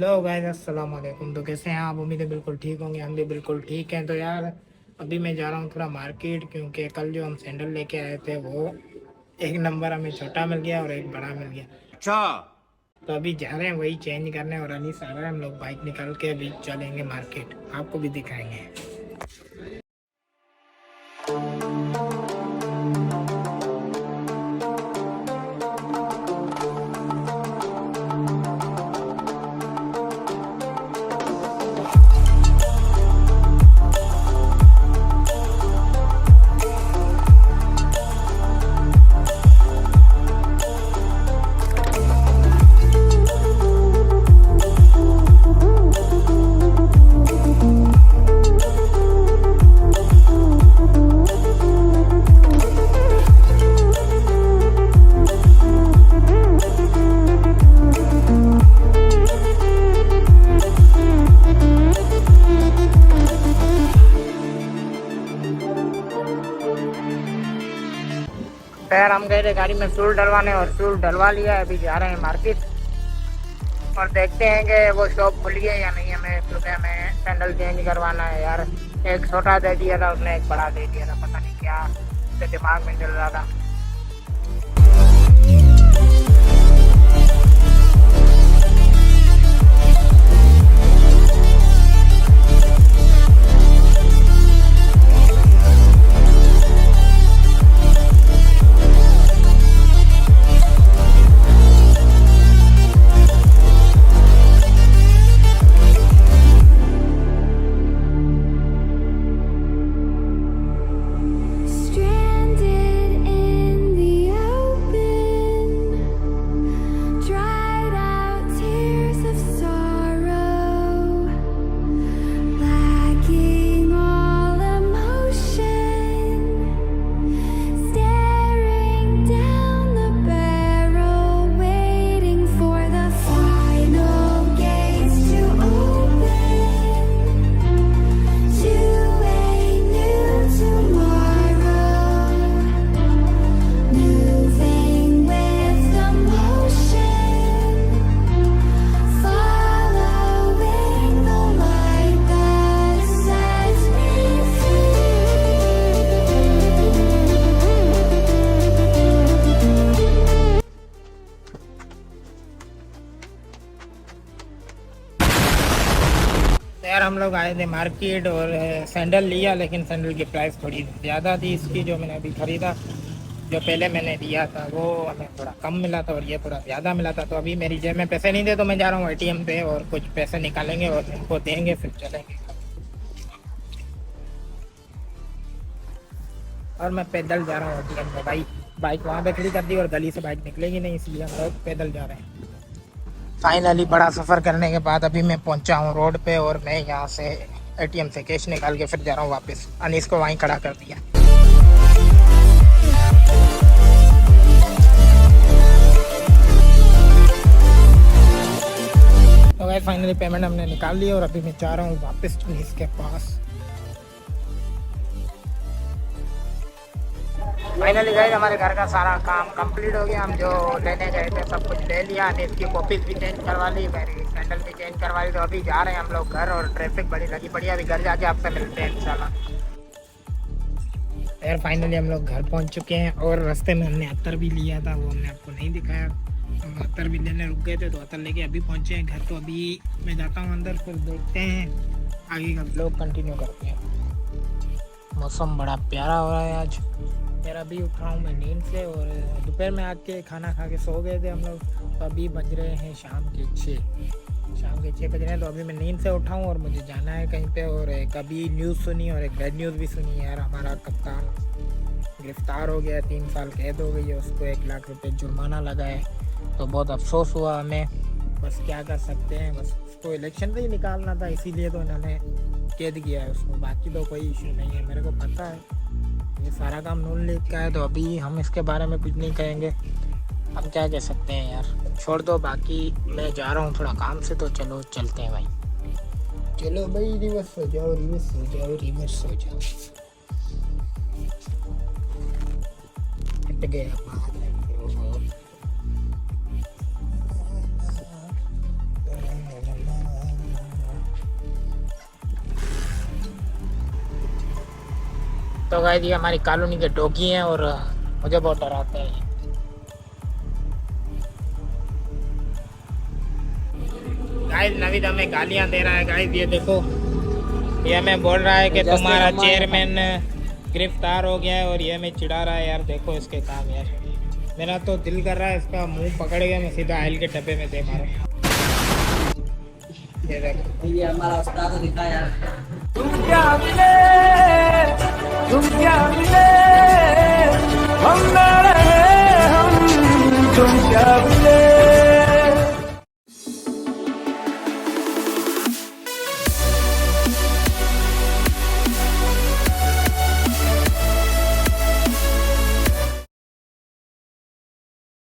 Hello guys, अस्सलाम वालेकुम। तो कैसे हैं आप? उम्मीद है बिल्कुल ठीक होंगे। हम भी बिल्कुल ठीक हैं। तो यार अभी मैं जा रहा हूँ थोड़ा मार्केट, क्योंकि कल जो हम सैंडल लेके आए थे वो एक नंबर हमें छोटा मिल गया और एक बड़ा मिल गया। अच्छा। तो अभी जा रहे हैं वही चेंज करने, और अली से आ रहे हैं हम लोग बाइक निकाल के। अभी चलेंगे मार्केट, आपको भी दिखाएंगे। यार हम गए थे गाड़ी में फ्यूल डलवाने, और फ्यूल डलवा लिया है। अभी जा रहे हैं मार्केट और देखते हैं कि वो शॉप खुली है या नहीं। हमें क्योंकि हमें सैंडल चेंज करवाना है यार। एक छोटा दे दिया था उसने, एक बड़ा दे दिया था। पता नहीं क्या उसके दिमाग में चल रहा था। Stranded in the open, dried out tears of sorrow, lacking all emotion, staring down the barrel, waiting for the final gates to open to a new tomorrow, moving with the motion, following the light that sets me free. तो यार हम लोग आए थे market और sandal लिया, लेकिन sandal की प्राइस थोड़ी ज़्यादा थी इसकी। जो मैंने अभी ख़रीदा, जो पहले मैंने लिया था वो हमें थोड़ा कम मिला था और ये थोड़ा ज़्यादा मिला था। तो अभी मेरी जेब में पैसे नहीं थे, तो मैं जा रहा हूँ एटीएम पे और कुछ पैसे निकालेंगे और इनको देंगे, फिर चलेंगे। और मैं पैदल जा रहा हूँ एटीएम पे भाई। बाइक वहाँ पे खड़ी कर दी और गली से बाइक निकलेगी नहीं, इसलिए हम लोग पैदल जा रहे हैं। फाइनली बड़ा सफ़र करने के बाद अभी मैं पहुंचा हूं रोड पे, और मैं यहां से एटीएम से कैश निकाल के फिर जा रहा हूं वापस। अनीस को वहीं खड़ा कर दिया। तो भाई फाइनली पेमेंट हमने निकाल लिया और अभी मैं जा रहा हूं वापस अनीस के पास। फाइनली गए, हमारे घर का सारा काम कंप्लीट हो गया। हम जो लेने गए थे सब कुछ ले लिया। अनीस की कॉपीज भी चेंज करवा ली, मेरी सैंडल भी चेंज करवा ली। तो अभी जा रहे हैं हम लोग घर, और ट्रैफिक बड़ी लगी पड़ी है। अभी घर जाके आपसे मिलते हैं इंशाल्लाह। यार फाइनली हम लोग घर पहुंच चुके हैं, और रास्ते में हमने अत्तर भी लिया था, वो हमने आपको नहीं दिखाया। हम अत्तर भी लेने रुक गए थे, तो अत्तर लेके अभी पहुंचे हैं घर। तो अभी मैं जाता हूँ अंदर, फिर देखते हैं आगे का ब्लॉग कंटिन्यू करते हैं। मौसम बड़ा प्यारा हो रहा है आज। यार अभी उठ रहा हूँ मैं नींद से, और दोपहर में आके खाना खा के सो गए थे हम लोग। तो अभी बज रहे हैं शाम के 6 बज रहे हैं। तो अभी मैं नींद से उठा हूँ और मुझे जाना है कहीं पे। और एक अभी न्यूज़ सुनी और एक बैड न्यूज़ भी सुनी है यार। हमारा कप्तान गिरफ्तार हो गया, 3 साल कैद हो गई है उसको, 1 लाख रुपए जुर्माना लगा है। तो बहुत अफसोस हुआ हमें। बस क्या कर सकते हैं, बस उसको इलेक्शन से ही निकालना था, इसीलिए तो इन्होंने कैद किया है उसको। बाकी तो कोई इशू नहीं है, मेरे को पता है ये सारा काम नून लीग का है। तो अभी हम इसके बारे में कुछ नहीं कहेंगे, हम क्या कह सकते हैं यार, छोड़ दो। बाकी मैं जा रहा हूँ थोड़ा काम से, तो चलो चलते हैं भाई। चलो भाई, रिवर्स हो जाओ, रिवर्स हो जाओ, रिवर्स हो जाओ। हट गया बाहर। तो गाइस ये हमारी कॉलोनी के डॉगी हैं और मुझे बहुत डराते हैं ये। गाइस नवीद हमें गालियां दे रहा है गाइस, ये देखो ये हमें बोल रहा है कि तुम्हारा चेयरमैन गिरफ्तार हो गया है और ये हमें चिढ़ा रहा है यार। देखो इसके काम यार, मेरा तो दिल कर रहा है इसका मुंह पकड़ के मैं सीधा आयल के डब्बे में दे मारूं। ये देखो ये हमारा उस्ताद दिखा यार। तुम क्या मिले